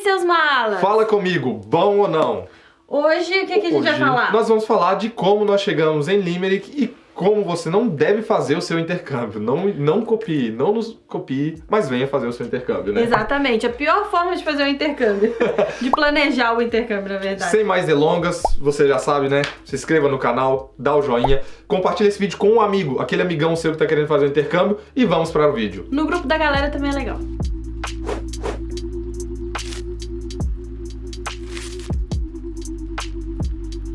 seus malas? Fala comigo, bom ou não? Hoje, o que a gente vai falar? Nós vamos falar de como nós chegamos em Limerick e como você não deve fazer o seu intercâmbio. Não copie, não nos copie, mas venha fazer o seu intercâmbio, né? Exatamente, a pior forma de fazer o intercâmbio. De planejar o intercâmbio, na verdade. Sem mais delongas, você já sabe, né? Se inscreva no canal, dá o joinha, compartilha esse vídeo com um amigo, aquele amigão seu que tá querendo fazer o intercâmbio, e vamos para o vídeo. No grupo da galera também é legal.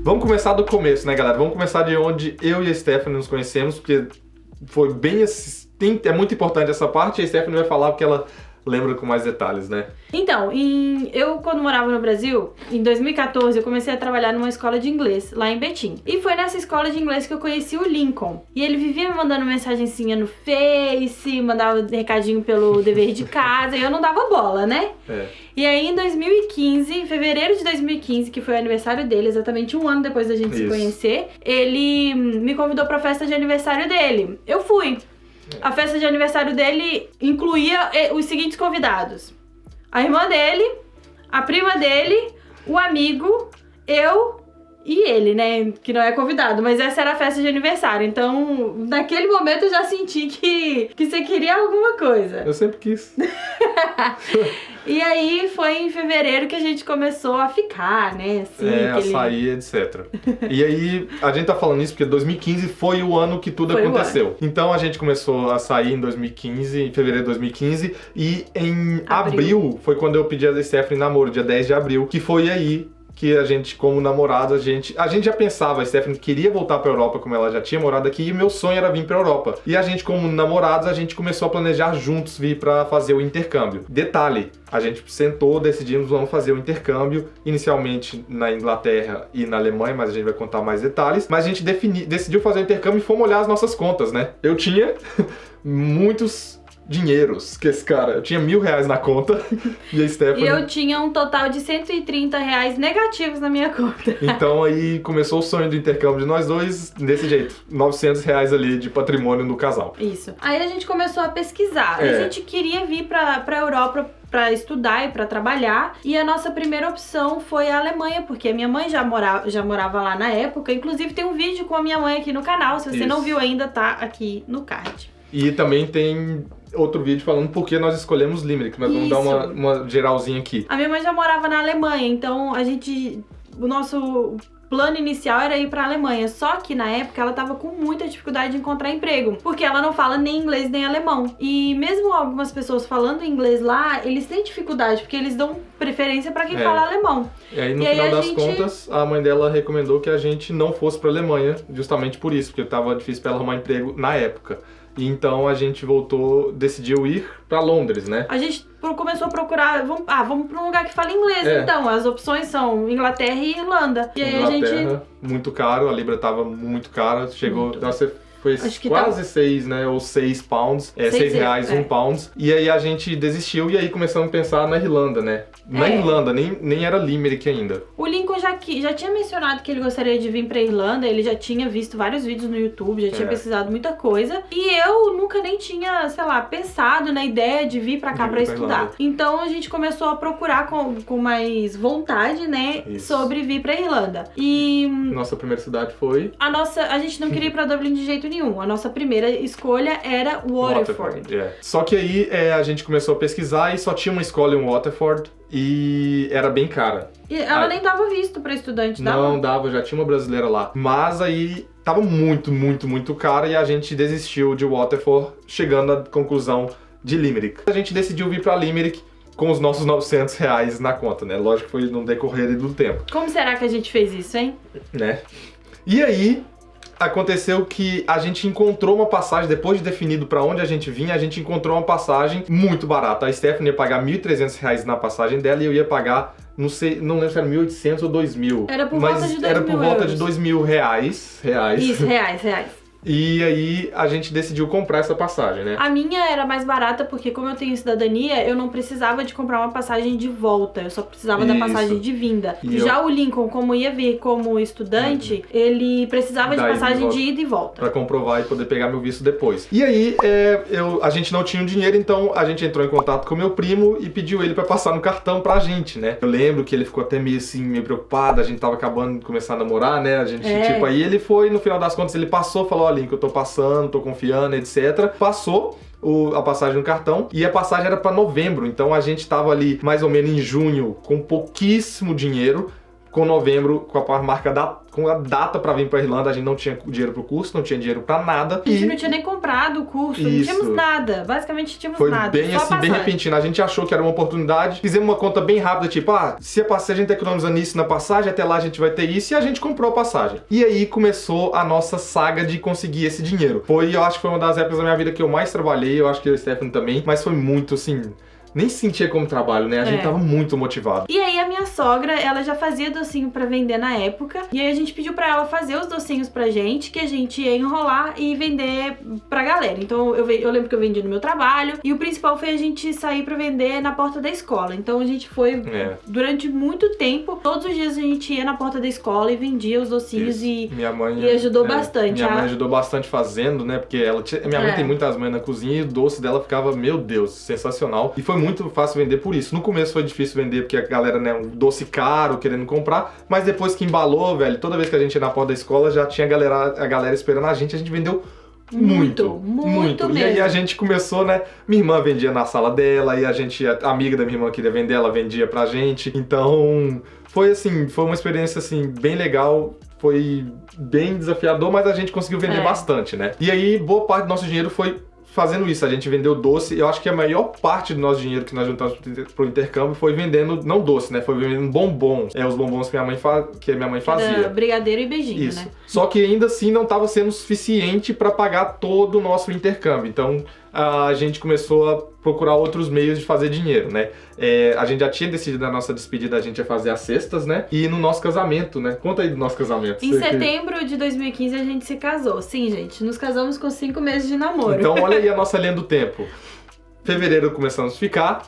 Vamos começar do começo, né, galera? Vamos começar de onde eu e a Stephanie nos conhecemos, porque foi bem... É muito importante essa parte, e a Stephanie vai falar porque ela lembra com mais detalhes, né? Então, eu quando morava no Brasil, em 2014, eu comecei a trabalhar numa escola de inglês, lá em Betim. E foi nessa escola de inglês que eu conheci o Lincoln. E ele vivia me mandando mensagenzinha no Face, mandava recadinho pelo dever de casa, e eu não dava bola, né? E aí em 2015, em fevereiro de 2015, que foi o aniversário dele, exatamente um ano depois da gente se conhecer, ele me convidou pra festa de aniversário dele. Eu fui. A festa de aniversário dele incluía os seguintes convidados: a irmã dele, a prima dele, o amigo, eu e ele, né? Que não é convidado, mas essa era a festa de aniversário. Então, naquele momento eu já senti que você queria alguma coisa. Eu sempre quis. E aí foi em fevereiro que a gente começou a ficar, né? Assim, a sair, etc. E aí, a gente tá falando isso porque 2015 foi o ano que tudo aconteceu. Então a gente começou a sair em 2015, em fevereiro de 2015, e em abril foi quando eu pedi a Stephanie namoro, dia 10 de abril, que foi aí que a gente, como namorado, a gente já pensava, a Stephanie queria voltar pra Europa, como ela já tinha morado aqui, e meu sonho era vir pra Europa. E a gente, como namorados, a gente começou a planejar juntos vir pra fazer o intercâmbio. Detalhe, a gente sentou, decidimos, vamos fazer o intercâmbio, inicialmente na Inglaterra e na Alemanha, mas a gente vai contar mais detalhes. Mas a gente decidiu fazer o intercâmbio e fomos olhar as nossas contas, né? Eu tinha muitos dinheiros, que esse cara, eu tinha R$1.000 na conta e a Stephanie... E eu tinha um total de R$130 negativos na minha conta. Então aí começou o sonho do intercâmbio de nós dois, desse jeito, R$900 ali de patrimônio no casal. Isso. Aí a gente começou a pesquisar, a gente queria vir pra Europa pra estudar e pra trabalhar, e a nossa primeira opção foi a Alemanha, porque a minha mãe já morava lá na época. Inclusive tem um vídeo com a minha mãe aqui no canal, se você não viu ainda, tá aqui no card. E também tem outro vídeo falando por que nós escolhemos Limerick, mas vamos dar uma geralzinha aqui. A minha mãe já morava na Alemanha, então o nosso plano inicial era ir pra Alemanha, só que na época ela tava com muita dificuldade de encontrar emprego, porque ela não fala nem inglês nem alemão. E mesmo algumas pessoas falando inglês lá, eles têm dificuldade, porque eles dão preferência pra quem fala alemão. E aí no final das contas, a mãe dela recomendou que a gente não fosse pra Alemanha, justamente por isso, porque tava difícil pra ela arrumar emprego na época. E então a gente decidiu ir pra Londres, né? A gente começou a procurar, vamos pra um lugar que fala inglês, então. As opções são Inglaterra e Irlanda. E aí Inglaterra, muito caro, a libra tava muito cara, chegou... Foi quase 6, né? Ou 6 pounds. R$6, 1 pound. E aí a gente desistiu e aí começamos a pensar na Irlanda, né? Na Irlanda, nem era Limerick ainda. O Lincoln já tinha mencionado que ele gostaria de vir pra Irlanda, ele já tinha visto vários vídeos no YouTube, já tinha pesquisado muita coisa. E eu nunca nem tinha, sei lá, pensado na ideia de vir pra cá pra estudar. Irlanda. Então a gente começou a procurar com mais vontade, né? Sobre vir pra Irlanda. E... nossa primeira cidade foi... A gente não queria ir pra Dublin de jeito nenhum. A nossa primeira escolha era Waterford. Só que aí a gente começou a pesquisar e só tinha uma escola em Waterford e era bem cara. E ela nem dava visto pra estudante, dava? Não dava, já tinha uma brasileira lá. Mas aí tava muito, muito, muito cara e a gente desistiu de Waterford, chegando à conclusão de Limerick. A gente decidiu vir pra Limerick com os nossos R$900 na conta, né? Lógico que foi no decorrer do tempo. Como será que a gente fez isso, hein? Né? E aí... aconteceu que a gente encontrou uma passagem, depois de definido pra onde a gente vinha, a gente encontrou uma passagem muito barata. A Stephanie ia pagar R$1.300 na passagem dela e eu ia pagar, não lembro se era 1.800 ou 2.000. Era por volta de 2.000 Era por volta de R$2.000. Isso, reais. E aí a gente decidiu comprar essa passagem, né? A minha era mais barata porque, como eu tenho cidadania, eu não precisava de comprar uma passagem de volta. Eu só precisava da passagem de vinda. Já o Lincoln, como ia vir como estudante, ele precisava de passagem de ida e volta. Pra comprovar e poder pegar meu visto depois. E aí, a gente não tinha o dinheiro, então a gente entrou em contato com meu primo e pediu ele pra passar no cartão pra gente, né? Eu lembro que ele ficou até meio assim, meio preocupado. A gente tava acabando de começar a namorar, né? A gente, aí ele foi, no final das contas, ele passou, falou, Link, eu tô passando, tô confiando, etc. Passou a passagem no cartão e a passagem era pra novembro, então a gente tava ali mais ou menos em junho com pouquíssimo dinheiro, com novembro, com a marca com a data pra vir pra Irlanda, a gente não tinha dinheiro pro curso, não tinha dinheiro pra nada. A gente não tinha nem comprado o curso, não tínhamos nada, basicamente tínhamos nada. Foi bem assim, bem repentino. A gente achou que era uma oportunidade, fizemos uma conta bem rápida, tipo, se a gente tá economizando isso na passagem, até lá a gente vai ter isso, e a gente comprou a passagem. E aí começou a nossa saga de conseguir esse dinheiro. Eu acho que foi uma das épocas da minha vida que eu mais trabalhei, eu acho que eu e o Stephanie também, mas foi muito assim... Nem sentia como trabalho, né? A gente tava muito motivado. E aí a minha sogra, ela já fazia docinho pra vender na época. E aí a gente pediu pra ela fazer os docinhos pra gente, que a gente ia enrolar e vender pra galera. Então eu lembro que eu vendi no meu trabalho. E o principal foi a gente sair pra vender na porta da escola. Então a gente foi durante muito tempo. Todos os dias a gente ia na porta da escola e vendia os docinhos. E minha mãe ajudou bastante. Minha mãe ajudou bastante fazendo, né? Porque minha mãe tem muitas mães na cozinha e o doce dela ficava, meu Deus, sensacional. E foi muito fácil vender por isso. No começo foi difícil vender porque a galera, né, um doce caro, querendo comprar, mas depois que embalou, velho, toda vez que a gente ia na porta da escola já tinha a galera esperando a gente vendeu muito mesmo. E aí a gente começou, né, minha irmã vendia na sala dela, e a amiga da minha irmã queria vender, ela vendia pra gente, então foi assim, foi uma experiência assim, bem legal. Foi bem desafiador, mas a gente conseguiu vender bastante, né? E aí, boa parte do nosso dinheiro foi fazendo isso. A gente vendeu doce. Eu acho que a maior parte do nosso dinheiro que nós juntamos pro intercâmbio foi vendendo, não doce, né? Foi vendendo bombom. Os bombons que minha mãe fazia. Era brigadeiro e beijinho, isso, né? Só que ainda assim não estava sendo suficiente para pagar todo o nosso intercâmbio. Então a gente começou a procurar outros meios de fazer dinheiro, né? A gente já tinha decidido na nossa despedida, a gente ia fazer as cestas, né? E no nosso casamento, né? Conta aí do nosso casamento. Em setembro de 2015 a gente se casou. Sim, gente, nos casamos com 5 meses de namoro. Então olha aí a nossa linha do tempo. Fevereiro começamos a ficar,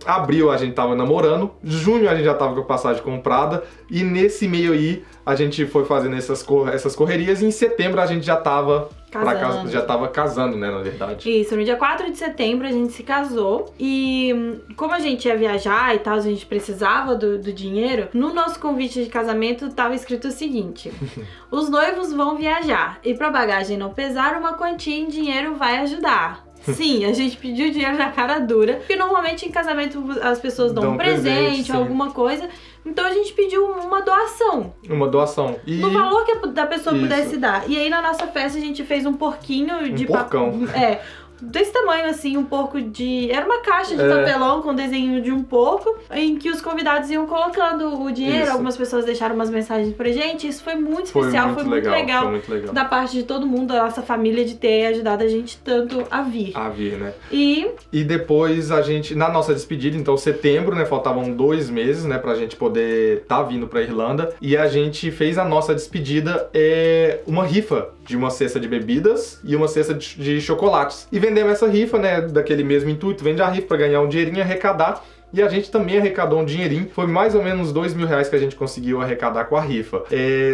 abril a gente tava namorando, junho a gente já tava com a passagem comprada, e nesse meio aí a gente foi fazendo essas correrias, e em setembro a gente já tava casando, né, na verdade. Isso, no dia 4 de setembro a gente se casou, e como a gente ia viajar e tal, a gente precisava do dinheiro, no nosso convite de casamento tava escrito o seguinte: os noivos vão viajar, e pra bagagem não pesar, uma quantia em dinheiro vai ajudar. Sim, a gente pediu dinheiro na cara dura, porque normalmente em casamento as pessoas dão um presente, alguma coisa. Então a gente pediu uma doação. Uma doação. No valor que a pessoa pudesse dar. E aí na nossa festa a gente fez um porquinho de porcão. Desse tamanho assim, um porco de... Era uma caixa de papelão com desenho de um porco, em que os convidados iam colocando o dinheiro. Isso. Algumas pessoas deixaram umas mensagens pra gente. Isso foi muito especial, foi muito legal. Foi muito legal. Da parte de todo mundo, da nossa família, de ter ajudado a gente tanto a vir. Né? E depois a gente, na nossa despedida, então setembro, né, faltavam 2 meses, né, pra gente poder vindo pra Irlanda, e a gente fez a nossa despedida, uma rifa de uma cesta de bebidas e uma cesta de chocolates. E vendemos essa rifa, né, daquele mesmo intuito, vende a rifa pra ganhar um dinheirinho e arrecadar. E a gente também arrecadou um dinheirinho, foi mais ou menos R$2.000 que a gente conseguiu arrecadar com a rifa.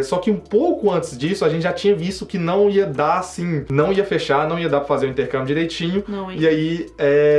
Só que um pouco antes disso, a gente já tinha visto que não ia dar, assim, não ia fechar, não ia dar pra fazer o intercâmbio direitinho. E aí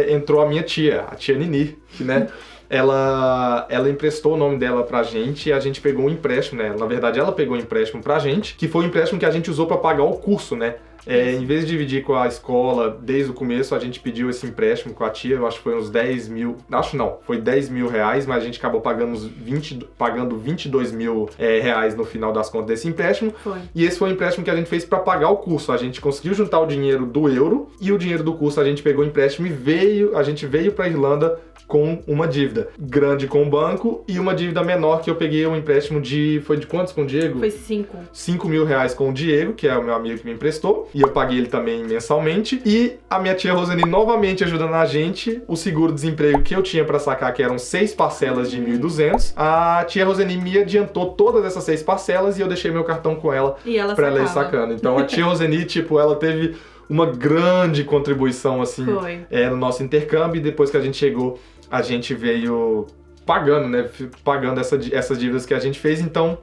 entrou a minha tia, a tia Nini, que, né, ela emprestou o nome dela pra gente, e a gente pegou um empréstimo, né? Na verdade, ela pegou um empréstimo pra gente, que foi o empréstimo que a gente usou pra pagar o curso, né? Em vez de dividir com a escola desde o começo, a gente pediu esse empréstimo com a tia, eu acho que foi uns 10 mil, acho não, foi R$10.000, mas a gente acabou pagando R$22.000 no final das contas desse empréstimo. E esse foi o empréstimo que a gente fez para pagar o curso. A gente conseguiu juntar o dinheiro do euro e o dinheiro do curso a gente pegou o empréstimo e a gente veio para Irlanda com uma dívida grande com o banco e uma dívida menor que eu peguei um empréstimo foi de quantos com o Diego? Foi 5. R$5.000 com o Diego, que é o meu amigo que me emprestou. pagou, e eu paguei ele também mensalmente. E a minha tia Roseni novamente ajudando a gente. O seguro-desemprego que eu tinha pra sacar, que eram 6 parcelas de 1.200, a tia Roseni me adiantou todas essas 6 parcelas e eu deixei meu cartão com ela, pra ela ir sacando. Então a tia Roseni, tipo, ela teve uma grande contribuição, assim, no nosso intercâmbio. E depois que a gente chegou, a gente veio pagando, né? Pagando essas dívidas que a gente fez. Então,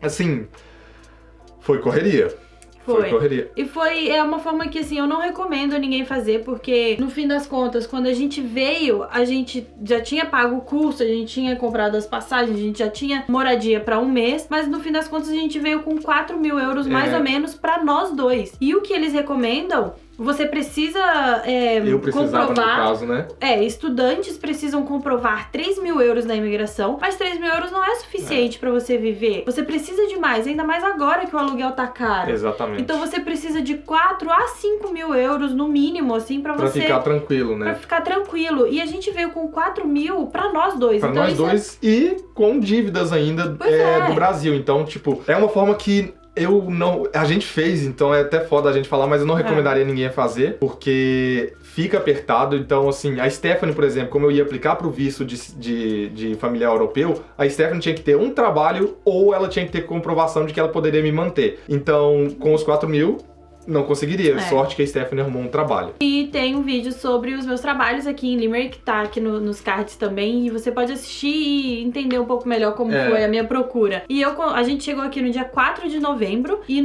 assim, foi correria. Foi correria. E é uma forma que, assim, eu não recomendo ninguém fazer, porque, no fim das contas, quando a gente veio, a gente já tinha pago o curso, a gente tinha comprado as passagens, a gente já tinha moradia pra um mês, mas no fim das contas a gente veio com 4 mil euros, mais ou menos, pra nós dois. E o que eles recomendam... Você precisa eu precisava, comprovar... no caso, né? Estudantes precisam comprovar 3 mil euros na imigração, mas 3 mil euros não é suficiente pra você viver. Você precisa de mais, ainda mais agora que o aluguel tá caro. Exatamente. Então você precisa de 4 a 5 mil euros no mínimo, assim, pra você... Pra ficar tranquilo, né? Pra ficar tranquilo. E a gente veio com 4 mil pra nós dois. Pra então nós dois e com dívidas ainda do Brasil. Então, tipo, é uma forma que... a gente fez, então é até foda a gente falar, mas eu não recomendaria ninguém a fazer, porque fica apertado. Então, assim, a Stephanie, por exemplo, como eu ia aplicar pro visto de familiar europeu, a Stephanie tinha que ter um trabalho ou ela tinha que ter comprovação de que ela poderia me manter. Então, com os 4 mil, não conseguiria. Sorte que a Stephanie arrumou um trabalho. E tem um vídeo sobre os meus trabalhos aqui em Limerick, tá aqui nos cards também, e você pode assistir e entender um pouco melhor como foi a minha procura. E a gente chegou aqui no dia 4 de novembro, e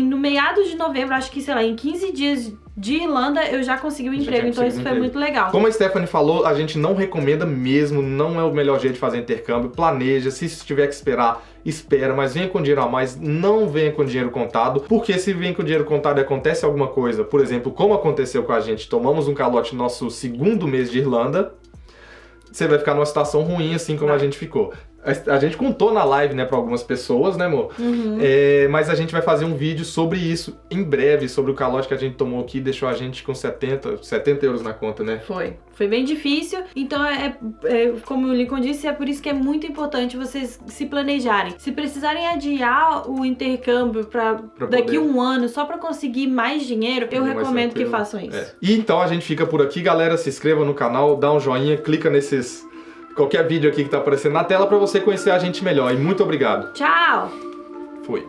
no meados de novembro, acho que, sei lá, em 15 dias de Irlanda, eu já consegui um emprego, então isso foi muito legal. Como a Stephanie falou, a gente não recomenda mesmo, não é o melhor jeito de fazer intercâmbio. Planeja, se tiver que esperar, espera, mas venha com dinheiro a mais, não venha com dinheiro contado, porque se vem com dinheiro contado e acontece alguma coisa, por exemplo, como aconteceu com a gente, tomamos um calote no nosso 2º mês de Irlanda, você vai ficar numa situação ruim, assim como a gente ficou. A gente contou na live, né, pra algumas pessoas, né, amor? Mas a gente vai fazer um vídeo sobre isso em breve, sobre o calote que a gente tomou aqui, deixou a gente com 70 euros na conta, né? Foi bem difícil, então como o Lincoln disse, é por isso que é muito importante vocês se planejarem. Se precisarem adiar o intercâmbio pra daqui um ano, só pra conseguir mais dinheiro, eu recomendo que façam isso. E então a gente fica por aqui, galera, se inscreva no canal, dá um joinha, clica qualquer vídeo aqui que tá aparecendo na tela pra você conhecer a gente melhor. E muito obrigado. Tchau! Fui.